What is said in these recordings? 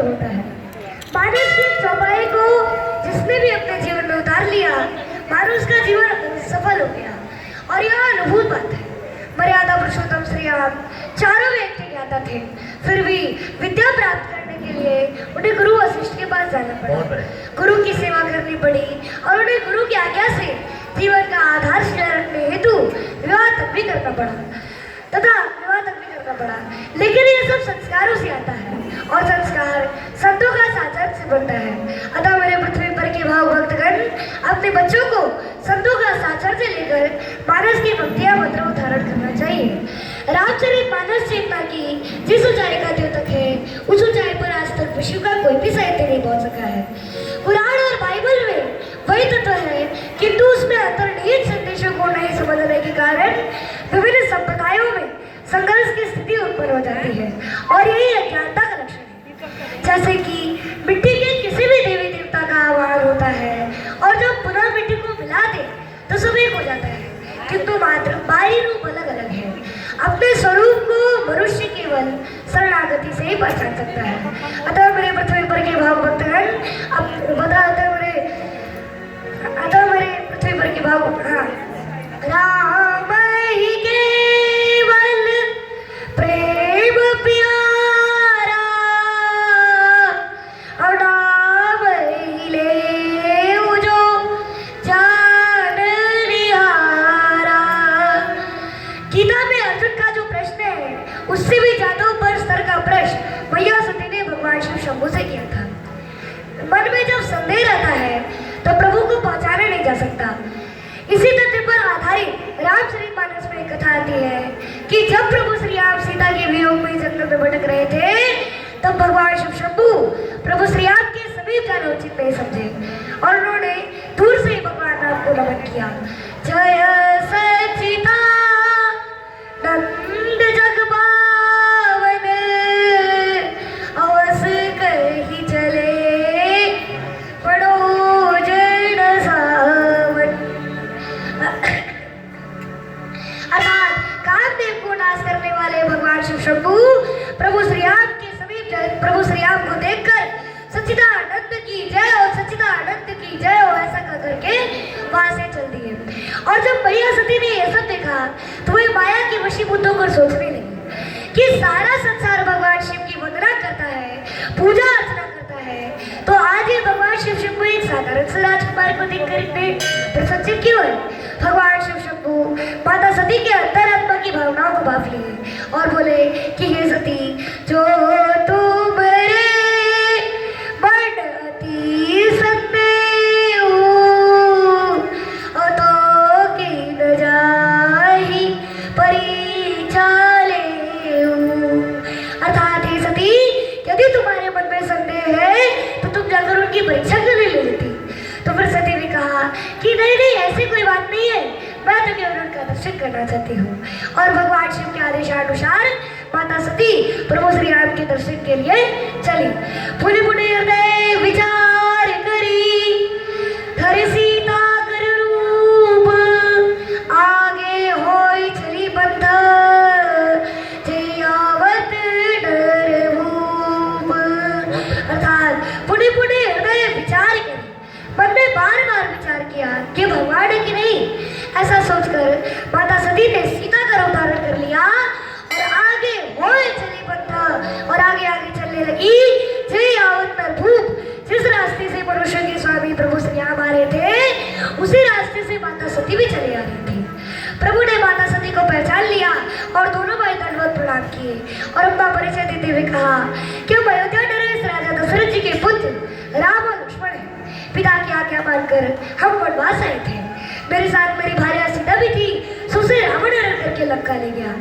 पर होता है। मानस की चौपाई को जिसने भी अपने जीवन में उतार लिया, मानस का जीवन सफल हो गया। और यह अनुभूत बात है। मर्यादा पुरुषोत्तम श्री राम चारों वेद के ज्ञाता थे, फिर भी विद्या प्राप्त करने के लिए उन्हें गुरु वशिष्ठ के पास जाना पड़ा। गुरु की सेवा करनी पड़ी और उन्हें गुरु की आज्ञा से जीवन का आधारशिला रखने हेतु विवाह तक भी करना पड़ा। लेकिन यह सब संस्कारों से आता है और संस्कार संतों का साचर्य से बनता है। अतः मेरे पृथ्वी पर के भाव भक्तगण अपने बच्चों को संतों का साचर्य लेकर मानस की भक्तियां मंत्रों धारण करना चाहिए। रामचरित मानस चेतना की जिस ऊंचाई का द्योतक है, उस ऊंचाई पर आज तक विश्व का कोई भी साहित्य नहीं पहुंच सका है। कुरान और बाइबल में वही तत्व है, किंतु उसमें अंतर्निहित संदेशों को नहीं समझने के कारण विभिन्न संप्रदायों में संघर्ष की स्थिति उत्पन्न हो जाती है और यही अज्ञानता का लक्षण है। जैसे कि मिट्टी के किसी भी देवी देवता का आवाहन होता है और जब पुनः मिट्टी को मिला दे तो सब एक हो जाता है, किंतु मात्र बाहरी रूप अलग अलग है। अपने स्वरूप को मनुष्य केवल शरणागति से ही पहचान सकता है। अतः मेरे पृथ्वी पर के भाव भक्तगण मेरे पृथ्वी पर के भाव राम ही केवल प्रेम प्यारा और नाम ही ले जो जान निहारा। गीता में अर्जुन का जो प्रश्न है उससे भी ज्यादा ऊपर स्तर का प्रश्न मैया सती ने भगवान शिव शंभू से किया था। मन में जब संदेह रहता है तो प्रभु को पहचाना नहीं जा सकता। इसी तथ्य पर आधारित रामचरितमानस में एक कथा आती है कि जब प्रभु श्री राम सीता के वियोग में जंगल में भटक रहे थे, तब भगवान शिव शंभू प्रभु श्री राम के समीप जाना उचित नहीं समझे और उन्होंने दूर से ही भगवान राम को नमन किया। जय सचिता नंद जगपावन अवस कही चले पड़ो जन सावन। अर्थात कामदेव को नाश करने वाले भगवान शिव शंभू प्रभु श्री राम के समीप प्रभु श्री राम को देखकर सच्चिदानंद की जय हो, सच्चिदानंद की जय हो ऐसा कह करके वहां से चल दिए। और जब मैया सती ने यह सब देखा तो वे माया की वशीभूत होकर सोचने लगी कि सारा संसार भगवान शिव की वंदना करता है, पूजा अर्चना करता है, तो आज ये भगवान शिव शंभू एक साधारण से राजकुमार को देखकर इतने प्रसन्नचित्त क्यों है। भगवान शिव शंभू माता सती के अंतरात्मा की भावनाओं को भांप लिए और बोले कि हे सती, जो तुम्हारे मन अति संदेह तो की न जाहि परीक्षा लेहु। अर्थात हे सती, यदि तुम्हारे मन में संदेह है तो तुम जाकर उनकी परीक्षा क्यों नहीं ले लेती। तो फिर सती ने कहा कि नहीं, ऐसी कोई बात नहीं है, मैं तो केवल उनका दर्शन करना चाहती हूँ। और भगवान शिव के आदेशानुसार माता सती प्रभु श्री राम के दर्शन के लिए चली। पुनि पुनि हृदय विचार करी धरि सीता कर रूप आगे होई चली बंध जयावत डर भूप। अर्थात पुनि पुनि हृदय विचार करी, मन में बार बार विचार किया कि भगवान है कि नहीं। ऐसा सोचकर माता सती ने सीता का रूप धारण कर लिया और आगे होए चली बंधा और आगे आगे चलने लगी जय आवत भूप। जिस रास्ते से मनुष्य के स्वामी प्रभु श्री राम आ रहे थे, उसी रास्ते से माता सती भी चली आ रही थी। प्रभु ने माता सती को पहचान लिया और दोनों भाई दंडवत प्रणाम किए और अपना परिचय देते हुए कहा कि हम अयोध्या नरेश राजा दशरथ जी के पुत्र राम और लक्ष्मण है। पिता की आज्ञा मानकर हम वनवास आए थे। मेरे साथ मेरी भार्या सीता भी थी, सो उसे रावण हरण करके लंका ले गया।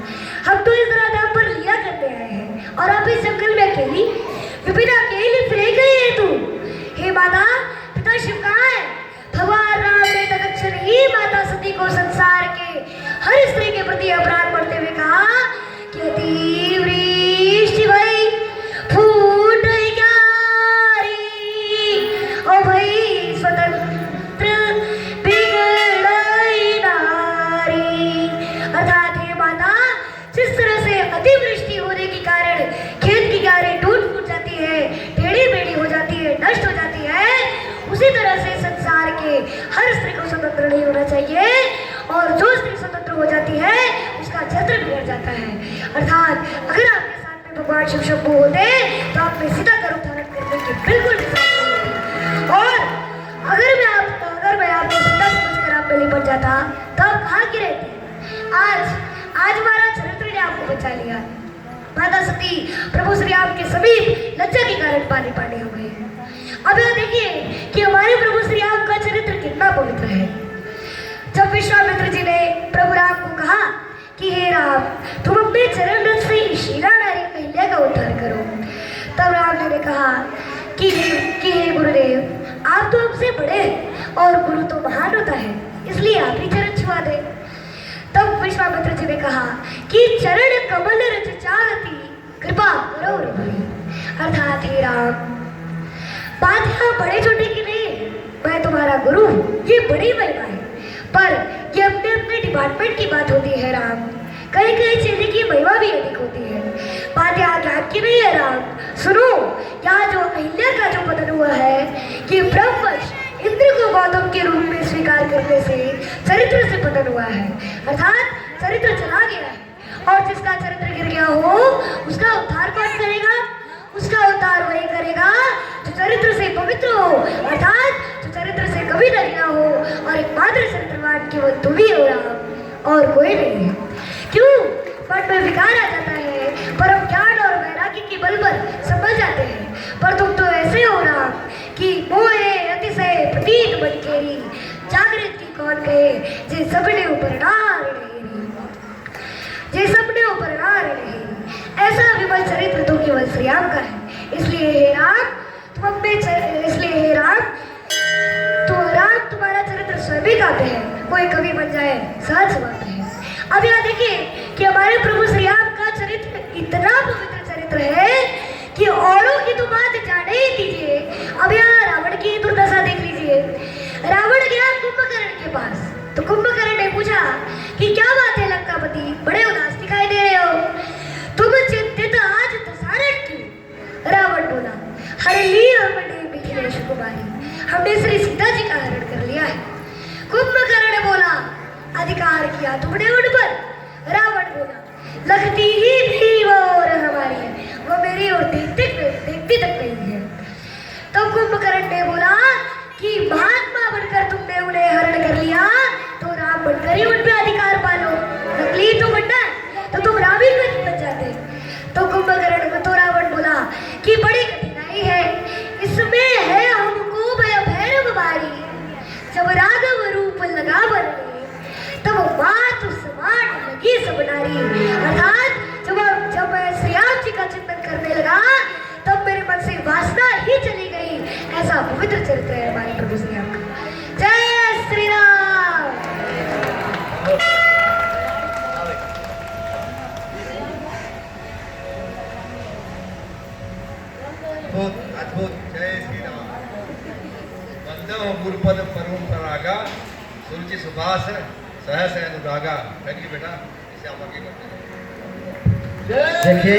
हम तो इस राधाम पर लीला करते आए हैं और आप इस जंगल में अकेली विपिन अकेली फिर गई है तू। हे माता, पिता शिव कहाँ है? भगवान राम ने तत्क्षण ही माता सती को संसार के हर स्त्री के प्रति अपराध करते हुए कहा कि अतिवृष्टि भई फूट ग्यारी ओ भई स्वतंत्र बिगड़ई नारी। अर्थात हे माता, जिस तरह से अतिवृष्टि होने के कारण खेत की क्यारी स्वतंत्र नहीं होना चाहिए, और जो स्त्री स्वतंत्र हो जाती है उसका चरित्र बिगड़ जाता है। अर्थात अगर आपके साथ में भगवान शिव शंभू होते तो आप में सीधा गर्भ धारण करने की बिल्कुल भी जरूरत नहीं होती। और अगर मैं आपको सीधा समझकर आप में लिपट जाता तो आप कहाँ की रहती। आज हमारा चरित्र ने आपको बचा लिया। माता सती प्रभु श्री राम के समीप लज्जा के कारण पानी हो गए। अब यह देखिए कि हमारे प्रभु श्री राम का चरित्र कितना पवित्र है। जब विश्वामित्र जी ने प्रभु राम को कहा कि हे राम, तुम अपने चरण रथ से शीला नारी अहिल्या का उद्धार करो, तब राम जी ने कहा कि हे गुरुदेव, आप तो हमसे बड़े हैं और गुरु तो महान होता है, इसलिए आप ही चरण छुआ दे। तब विश्वामित्र जी ने कहा कि चरण कमल रज चाहती कृपा करो रे भाई। अर्थात हे राम, बात यहाँ बड़े छोटे की नहीं है, मैं तुम्हारा गुरु हूँ, ये बड़ी महिमा है, पर ये अपने अपने डिपार्टमेंट की बात होती है राम। कहीं कहीं चीजें की महिमा भी अधिक होती है। बात यहाँ ज्ञान की नहीं है राम। सुनो, यहाँ जो अहिल्या का जो पतन हुआ है ये ब्रह्मवश इंद्र को गौतम के रूप में स्वीकार करने से चरित्र से पतन हुआ है। अर्थात चरित्र चला गया है, और जिसका चरित्र गिर गया हो उसका उद्धार कौन करेगा? उसका उद्धार वही करेगा जो चरित्र से पवित्र हो, अर्थात जो चरित्र से कभी डरी ना हो, और एकमात्र चरित्रवान केवल तुम ही हो राम, और कोई नहीं है। क्यों? मन में विकार आ जाता है, परम ज्ञान और वैराग्य के बल पर समझ जाते हैं, पर तुम तो ऐसे हो राम कि मोहे अतिशय प्रतीत बन केरी, जागृत की कौन कहे जे सबने ऊपर नार नहीं, जे सबने ऊपर नार नहीं। ऐसा विमल चरित्र तो केवल श्री राम का है। इसलिए हे राम, तुम्हारा चरित्र स्वयं काव्य है, कोई कवि बन जाए सहज बात है। अब यहाँ देखिए कि हमारे प्रभु श्री राम का चरित्र इतना पवित्र चरित्र है कि औरों की तो बात जाने ही दीजिए। अब यहाँ रावण की दुर्दशा देख लीजिए। रावण गया कुंभकर्ण के पास, तो कुंभकर्ण ने पूछा कि क्या बात है लंकापति, बड़े उदास दिखाई दे रहे हो, तुम चिंतित आज दशहरण क्यों? रावण बोला, हरे लिए हमने मिथिलेश कुमारी, हमने श्री सीता जी का हरण कर लिया है। कुंभकर्ण बोला, अधिकार किया तुमने उन पर? रावण बोला, लगती ही भी वो और हमारी है, वो मेरी ओर देखती तक नहीं है। तो कुंभकर्ण ने बोला कि महात्मा बनकर तुमने उन्हें हरण कर लिया, तो राम बनकर ही उन पे अधिकार पालो, नकली तो बनना है तो तुम राम ही बन जाते। तो कुंभकर्ण को तो रावण बोला कि बड़ी कठिनाई है, इसमें है हमको भैरव बारी, जब राघव रूप लगा बरने तब बात समान लगी सब नारी। अर्थात जब मैं श्री राम जी का चिंतन करने लगा तब मेरे मन से वासना ही चली गई। ऐसा पवित्र चरित्र है हमारे प्रभु श्री राम का। जय श्री राम। अद्भुत, जय श्री राम। वंदो गुरुपद परंपरागा सुरुचि सुभाष सहस अनुरागा। थैंक यू बेटा, इसे आप आगे बढ़ते हैं। देखिए,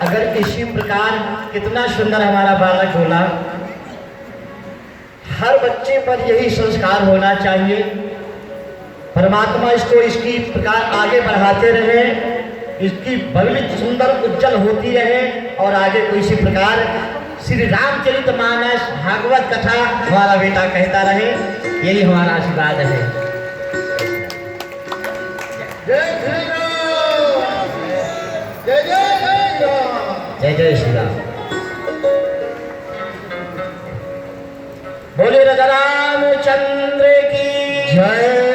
अगर इसी प्रकार कितना सुंदर हमारा बालक बोला, हर बच्चे पर यही संस्कार होना चाहिए। परमात्मा इसको इसकी प्रकार आगे बढ़ाते रहे, इसकी भविष्य सुंदर उज्जवल होती रहे, और आगे को इसी प्रकार श्री रामचरितमानस भागवत कथा हमारा बेटा कहता रहे, यही हमारा आशीर्वाद है। जय श्री राम, जय जय राम, जय जय श्री राम। बोले राजा रामचंद्र की जय।